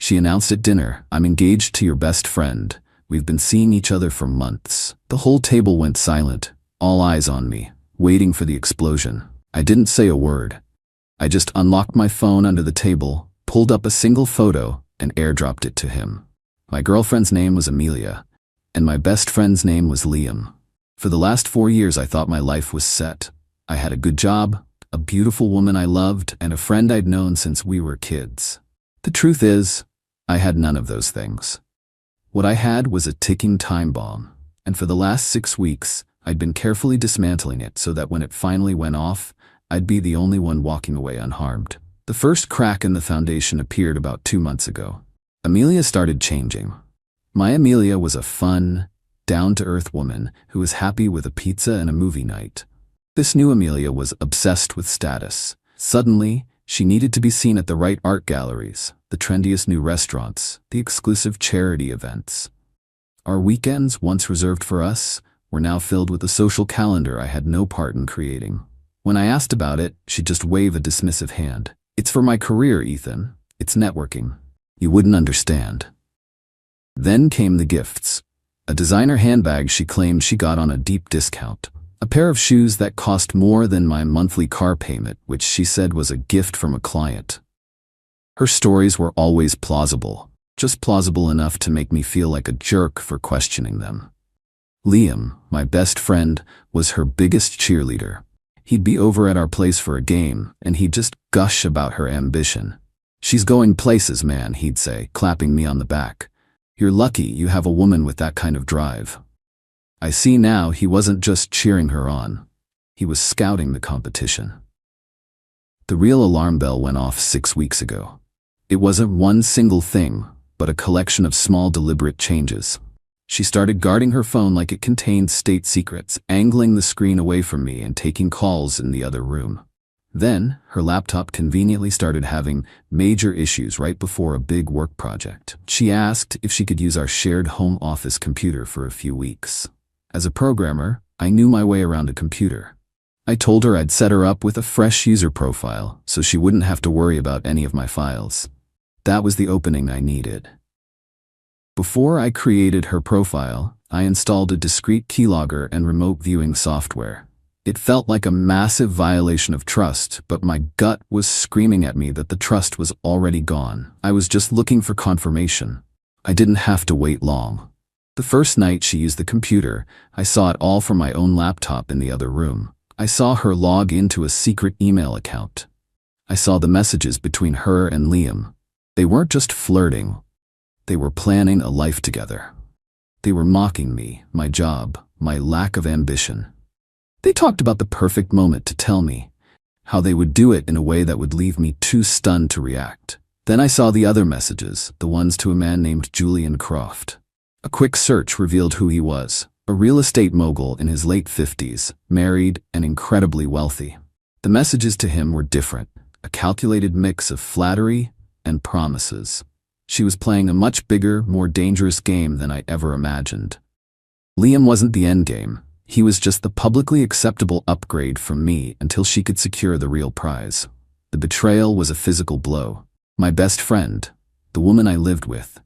She announced at dinner, "I'm engaged to your best friend. We've been seeing each other for months." The whole table went silent, all eyes on me, waiting for the explosion. I didn't say a word. I just unlocked my phone under the table, pulled up a single photo, and airdropped it to him. My girlfriend's name was Amelia, and my best friend's name was Liam. For the last 4 years I thought my life was set. I had a good job, a beautiful woman I loved, and a friend I'd known since we were kids. The truth is, I had none of those things. What I had was a ticking time bomb, and for the last 6 weeks, I'd been carefully dismantling it so that when it finally went off, I'd be the only one walking away unharmed. The first crack in the foundation appeared about 2 months ago. Amelia started changing. My Amelia was a fun, down-to-earth woman who was happy with a pizza and a movie night. This new Amelia was obsessed with status. Suddenly, she needed to be seen at the right art galleries, the trendiest new restaurants, the exclusive charity events. Our weekends, once reserved for us, were now filled with a social calendar I had no part in creating. When I asked about it, she'd just wave a dismissive hand. "It's for my career, Ethan. It's networking. You wouldn't understand." Then came the gifts. A designer handbag she claimed she got on a deep discount. A pair of shoes that cost more than my monthly car payment, which she said was a gift from a client. Her stories were always plausible, just plausible enough to make me feel like a jerk for questioning them. Liam, my best friend, was her biggest cheerleader. He'd be over at our place for a game, and he'd just gush about her ambition. "She's going places, man," he'd say, clapping me on the back. "You're lucky you have a woman with that kind of drive." I see now he wasn't just cheering her on. He was scouting the competition. The real alarm bell went off 6 weeks ago. It wasn't one single thing, but a collection of small deliberate changes. She started guarding her phone like it contained state secrets, angling the screen away from me and taking calls in the other room. Then, her laptop conveniently started having major issues right before a big work project. She asked if she could use our shared home office computer for a few weeks. As a programmer, I knew my way around a computer. I told her I'd set her up with a fresh user profile so she wouldn't have to worry about any of my files. That was the opening I needed. Before I created her profile, I installed a discrete keylogger and remote viewing software. It felt like a massive violation of trust, but my gut was screaming at me that the trust was already gone. I was just looking for confirmation. I didn't have to wait long. The first night she used the computer, I saw it all from my own laptop in the other room. I saw her log into a secret email account. I saw the messages between her and Liam. They weren't just flirting. They were planning a life together. They were mocking me, my job, my lack of ambition. They talked about the perfect moment to tell me, how they would do it in a way that would leave me too stunned to react. Then I saw the other messages, the ones to a man named Julian Croft. A quick search revealed who he was, a real estate mogul in his late 50s, married and incredibly wealthy. The messages to him were different, a calculated mix of flattery and promises. She was playing a much bigger, more dangerous game than I ever imagined. Liam wasn't the endgame. He was just the publicly acceptable upgrade from me until she could secure the real prize. The betrayal was a physical blow. My best friend, the woman I lived with.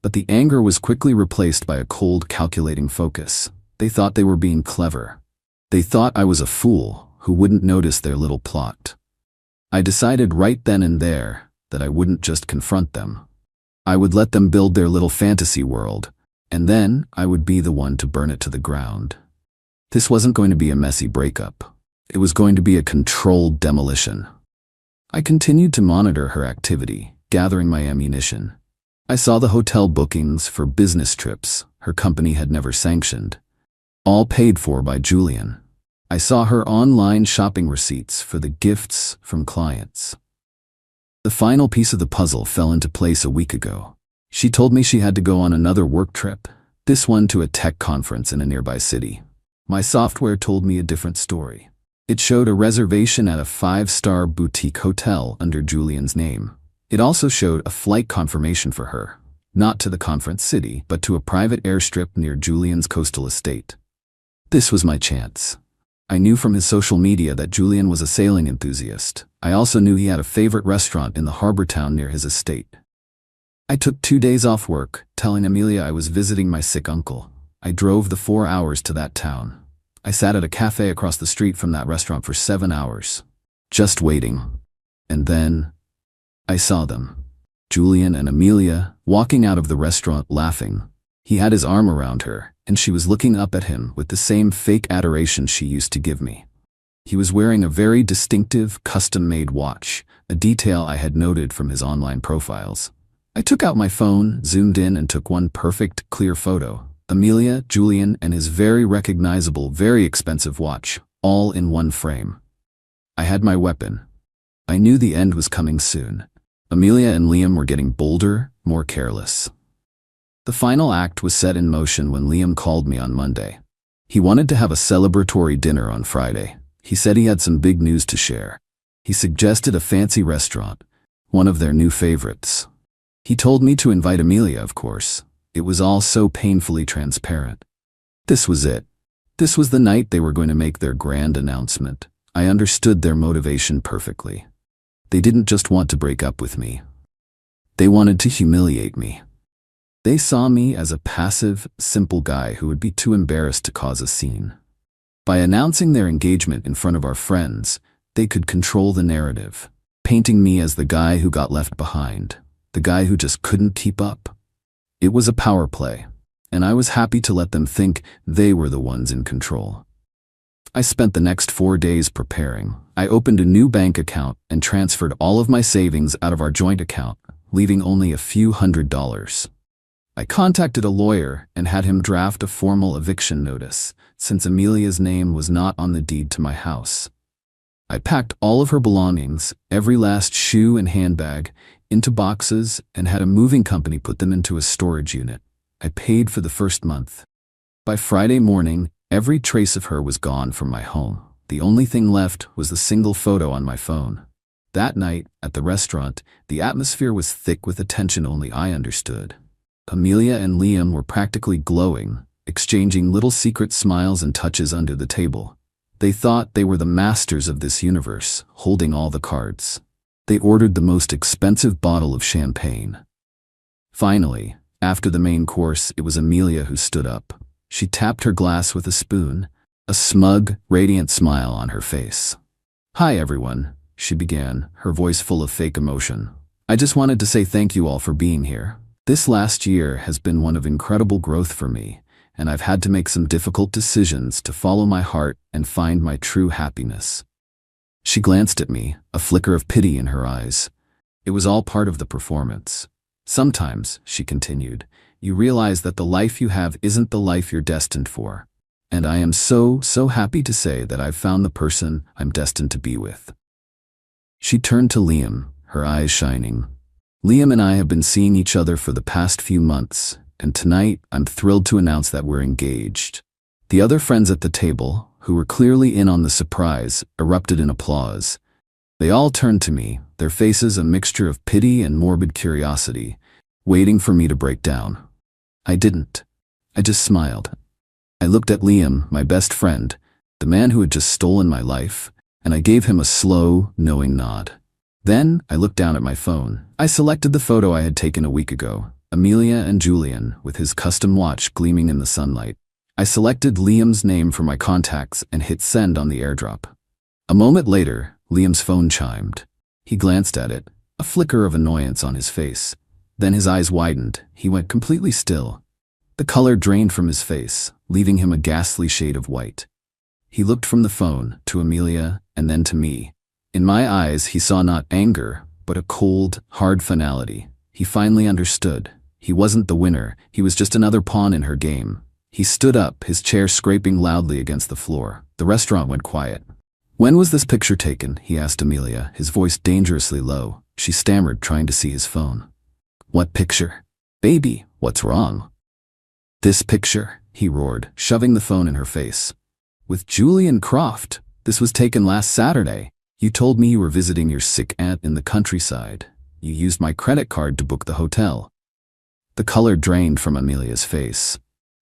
But the anger was quickly replaced by a cold, calculating focus. They thought they were being clever. They thought I was a fool who wouldn't notice their little plot. I decided right then and there that I wouldn't just confront them. I would let them build their little fantasy world, and then I would be the one to burn it to the ground. This wasn't going to be a messy breakup. It was going to be a controlled demolition. I continued to monitor her activity, gathering my ammunition. I saw the hotel bookings for business trips her company had never sanctioned, all paid for by Julian. I saw her online shopping receipts for the gifts from clients. The final piece of the puzzle fell into place a week ago. She told me she had to go on another work trip, this one to a tech conference in a nearby city. My software told me a different story. It showed a reservation at a 5-star boutique hotel under Julian's name. It also showed a flight confirmation for her, not to the conference city, but to a private airstrip near Julian's coastal estate. This was my chance. I knew from his social media that Julian was a sailing enthusiast. I also knew he had a favorite restaurant in the harbor town near his estate. I took 2 days off work, telling Amelia I was visiting my sick uncle. I drove the 4 hours to that town. I sat at a cafe across the street from that restaurant for 7 hours, just waiting. And then I saw them, Julian and Amelia, walking out of the restaurant laughing. He had his arm around her, and she was looking up at him with the same fake adoration she used to give me. He was wearing a very distinctive, custom-made watch, a detail I had noted from his online profiles. I took out my phone, zoomed in, and took one perfect, clear photo. Amelia, Julian, and his very recognizable, very expensive watch, all in one frame. I had my weapon. I knew the end was coming soon. Amelia and Liam were getting bolder, more careless. The final act was set in motion when Liam called me on Monday. He wanted to have a celebratory dinner on Friday. He said he had some big news to share. He suggested a fancy restaurant, one of their new favorites. He told me to invite Amelia, of course. It was all so painfully transparent. This was it. This was the night they were going to make their grand announcement. I understood their motivation perfectly. They didn't just want to break up with me. They wanted to humiliate me. They saw me as a passive, simple guy who would be too embarrassed to cause a scene. By announcing their engagement in front of our friends, they could control the narrative, painting me as the guy who got left behind, the guy who just couldn't keep up. It was a power play, and I was happy to let them think they were the ones in control. I spent the next 4 days preparing. I opened a new bank account and transferred all of my savings out of our joint account, leaving only a few $100s. I contacted a lawyer and had him draft a formal eviction notice, since Amelia's name was not on the deed to my house. I packed all of her belongings, every last shoe and handbag, into boxes and had a moving company put them into a storage unit. I paid for the first month. By Friday morning, every trace of her was gone from my home. The only thing left was the single photo on my phone. That night, at the restaurant, the atmosphere was thick with attention only I understood. Amelia and Liam were practically glowing, exchanging little secret smiles and touches under the table. They thought they were the masters of this universe, holding all the cards. They ordered the most expensive bottle of champagne. Finally, after the main course, it was Amelia who stood up. She tapped her glass with a spoon, a smug, radiant smile on her face. "Hi, everyone," she began, her voice full of fake emotion. "I just wanted to say thank you all for being here. This last year has been one of incredible growth for me, and I've had to make some difficult decisions to follow my heart and find my true happiness." She glanced at me, a flicker of pity in her eyes. It was all part of the performance. "Sometimes," she continued, "you realize that the life you have isn't the life you're destined for. And I am so happy to say that I've found the person I'm destined to be with." She turned to Liam, her eyes shining. "Liam and I have been seeing each other for the past few months, and tonight I'm thrilled to announce that we're engaged." The other friends at the table, who were clearly in on the surprise, erupted in applause. They all turned to me, their faces a mixture of pity and morbid curiosity, waiting for me to break down. I didn't. I just smiled. I looked at Liam, my best friend, the man who had just stolen my life, and I gave him a slow, knowing nod. Then I looked down at my phone. I selected the photo I had taken a week ago, Amelia and Julian, with his custom watch gleaming in the sunlight. I selected Liam's name from my contacts and hit send on the airdrop. A moment later, Liam's phone chimed. He glanced at it, a flicker of annoyance on his face. Then his eyes widened. He went completely still. The color drained from his face, leaving him a ghastly shade of white. He looked from the phone to Amelia and then to me. In my eyes, he saw not anger, but a cold, hard finality. He finally understood. He wasn't the winner. He was just another pawn in her game. He stood up, his chair scraping loudly against the floor. The restaurant went quiet. "When was this picture taken?" he asked Amelia, his voice dangerously low. She stammered, trying to see his phone. "What picture? Baby, what's wrong?" "This picture," he roared, shoving the phone in her face. "With Julian Croft. This was taken last Saturday. You told me you were visiting your sick aunt in the countryside. You used my credit card to book the hotel." The color drained from Amelia's face.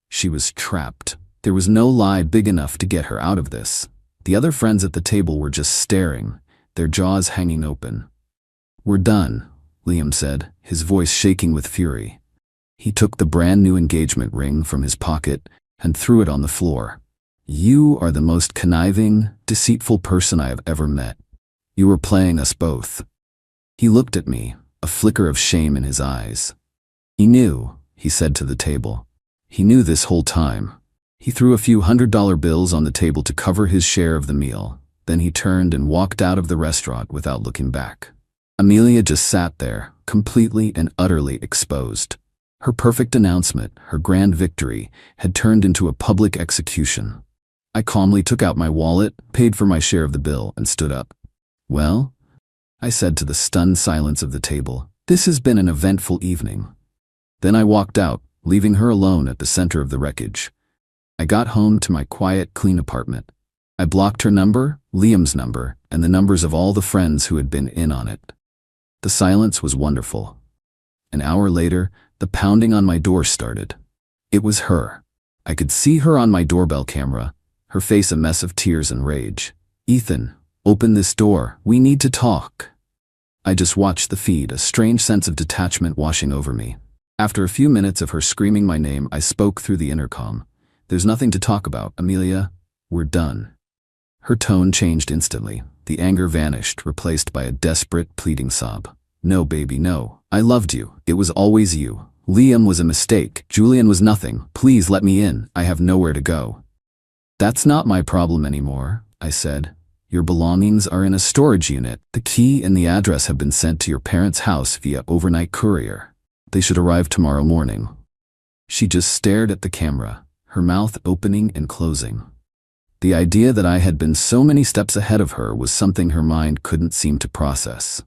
She was trapped. There was no lie big enough to get her out of this. The other friends at the table were just staring, their jaws hanging open. "We're done," Liam said, his voice shaking with fury. He took the brand new engagement ring from his pocket and threw it on the floor. You are the most conniving, deceitful person I have ever met. You were playing us both. He looked at me, a flicker of shame in his eyes. He knew, he said to the table. He knew this whole time. He threw a few $100 bills on the table to cover his share of the meal. Then he turned and walked out of the restaurant without looking back. Amelia just sat there, completely and utterly exposed. Her perfect announcement, her grand victory, had turned into a public execution. I calmly took out my wallet, paid for my share of the bill, and stood up. Well, I said to the stunned silence of the table, this has been an eventful evening. Then I walked out, leaving her alone at the center of the wreckage. I got home to my quiet, clean apartment. I blocked her number, Liam's number, and the numbers of all the friends who had been in on it. The silence was wonderful. An hour later, the pounding on my door started. It was her. I could see her on my doorbell camera, her face a mess of tears and rage. Ethan, open this door, we need to talk. I just watched the feed, a strange sense of detachment washing over me. After a few minutes of her screaming my name, I spoke through the intercom. There's nothing to talk about, Amelia. We're done. Her tone changed instantly. The anger vanished, replaced by a desperate, pleading sob. No, baby, no. I loved you. It was always you. Liam was a mistake. Julian was nothing. Please let me in. I have nowhere to go. That's not my problem anymore, I said. Your belongings are in a storage unit. The key and the address have been sent to your parents' house via overnight courier. They should arrive tomorrow morning. She just stared at the camera, her mouth opening and closing. The idea that I had been so many steps ahead of her was something her mind couldn't seem to process.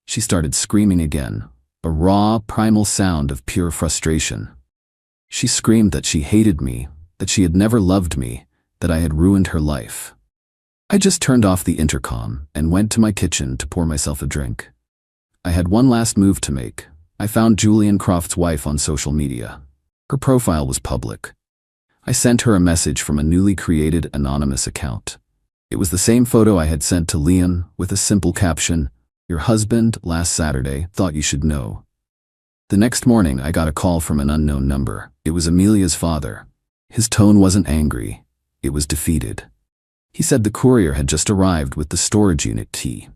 She started screaming again, a raw, primal sound of pure frustration. She screamed that she hated me, that she had never loved me, that I had ruined her life. I just turned off the intercom and went to my kitchen to pour myself a drink. I had one last move to make. I found Julian Croft's wife on social media. Her profile was public. I sent her a message from a newly created anonymous account. It was the same photo I had sent to Liam with a simple caption, "Your husband, last Saturday, thought you should know." The next morning, I got a call from an unknown number. It was Amelia's father. His tone wasn't angry. It was defeated. He said the courier had just arrived with the storage unit key.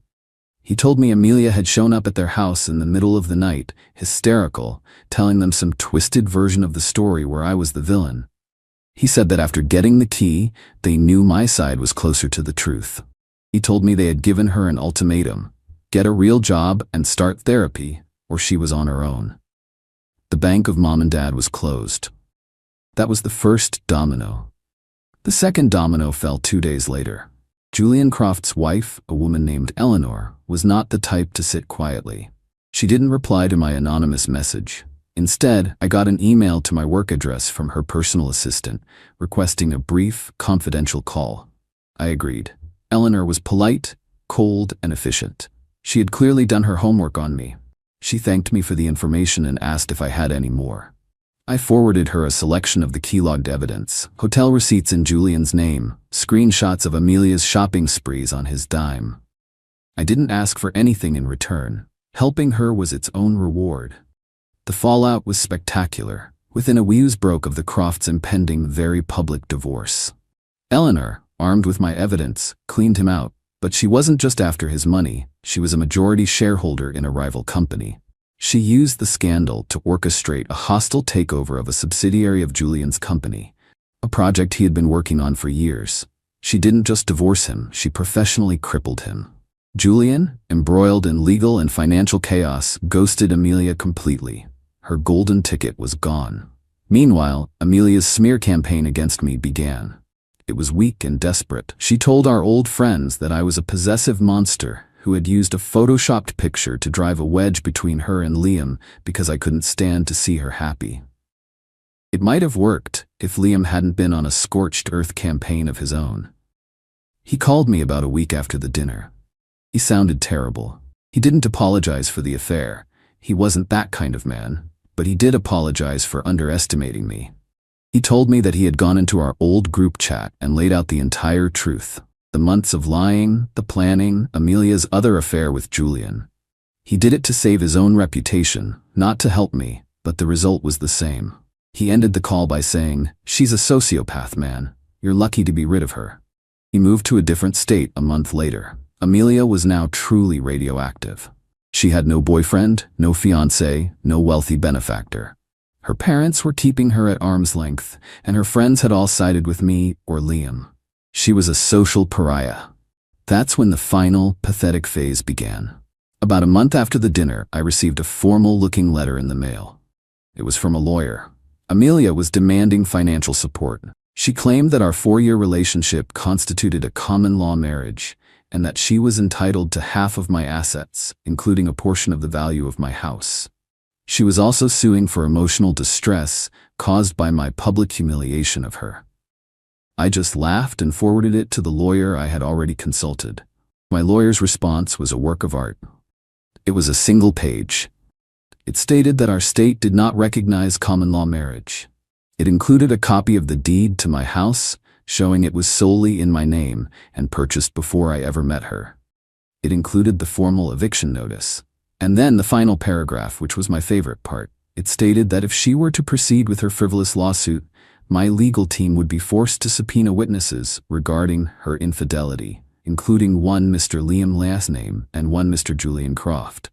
He told me Amelia had shown up at their house in the middle of the night, hysterical, telling them some twisted version of the story where I was the villain. He said that after getting the key, they knew my side was closer to the truth. He told me they had given her an ultimatum: get a real job and start therapy, or she was on her own. The bank of mom and dad was closed. That was the first domino. The second domino fell 2 days later. Julian Croft's wife, a woman named Eleanor, was not the type to sit quietly. She didn't reply to my anonymous message. Instead, I got an email to my work address from her personal assistant, requesting a brief, confidential call. I agreed. Eleanor was polite, cold, and efficient. She had clearly done her homework on me. She thanked me for the information and asked if I had any more. I forwarded her a selection of the key-logged evidence, hotel receipts in Julian's name, screenshots of Amelia's shopping sprees on his dime. I didn't ask for anything in return. Helping her was its own reward. The fallout was spectacular. Within a week broke of the Crofts' impending, very public divorce. Eleanor, armed with my evidence, cleaned him out, but she wasn't just after his money. She was a majority shareholder in a rival company. She used the scandal to orchestrate a hostile takeover of a subsidiary of Julian's company, a project he had been working on for years. She didn't just divorce him, she professionally crippled him. Julian, embroiled in legal and financial chaos, ghosted Amelia completely. Her golden ticket was gone. Meanwhile, Amelia's smear campaign against me began. It was weak and desperate. She told our old friends that I was a possessive monster who had used a photoshopped picture to drive a wedge between her and Liam because I couldn't stand to see her happy. It might have worked if Liam hadn't been on a scorched earth campaign of his own. He called me about a week after the dinner. He sounded terrible. He didn't apologize for the affair. He wasn't that kind of man, but he did apologize for underestimating me. He told me that he had gone into our old group chat and laid out the entire truth. The months of lying, the planning, Amelia's other affair with Julian. He did it to save his own reputation, not to help me, but the result was the same. He ended the call by saying, "She's a sociopath, man. You're lucky to be rid of her." He moved to a different state a month later. Amelia was now truly radioactive. She had no boyfriend, no fiancé, no wealthy benefactor. Her parents were keeping her at arm's length, and her friends had all sided with me or Liam. She was a social pariah. That's when the final, pathetic phase began. About a month after the dinner, I received a formal-looking letter in the mail. It was from a lawyer. Amelia was demanding financial support. She claimed that our 4-year relationship constituted a common-law marriage, and that she was entitled to half of my assets, including a portion of the value of my house. She was also suing for emotional distress caused by my public humiliation of her. I just laughed and forwarded it to the lawyer I had already consulted. My lawyer's response was a work of art. It was a single page. It stated that our state did not recognize common-law marriage. It included a copy of the deed to my house, showing it was solely in my name and purchased before I ever met her. It included the formal eviction notice. And then the final paragraph, which was my favorite part. It stated that if she were to proceed with her frivolous lawsuit, my legal team would be forced to subpoena witnesses regarding her infidelity, including one Mr. Liam last name and one Mr. Julian Croft.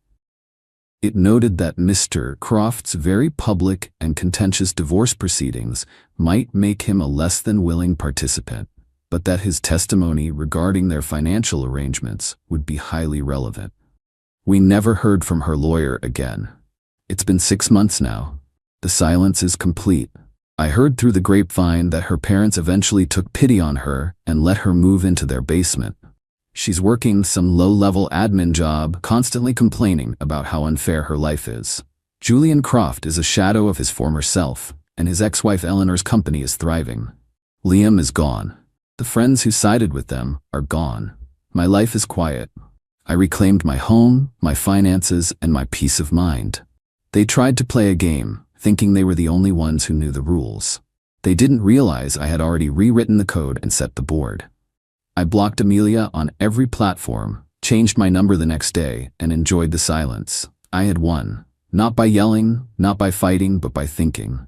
It noted that Mr. Croft's very public and contentious divorce proceedings might make him a less than willing participant, but that his testimony regarding their financial arrangements would be highly relevant. We never heard from her lawyer again. It's been 6 months now. The silence is complete. I heard through the grapevine that her parents eventually took pity on her and let her move into their basement. She's working some low-level admin job, constantly complaining about how unfair her life is. Julian Croft is a shadow of his former self, and his ex-wife Eleanor's company is thriving. Liam is gone. The friends who sided with them are gone. My life is quiet. I reclaimed my home, my finances, and my peace of mind. They tried to play a game, thinking they were the only ones who knew the rules. They didn't realize I had already rewritten the code and set the board. I blocked Amelia on every platform, changed my number the next day, and enjoyed the silence. I had won. Not by yelling, not by fighting, but by thinking.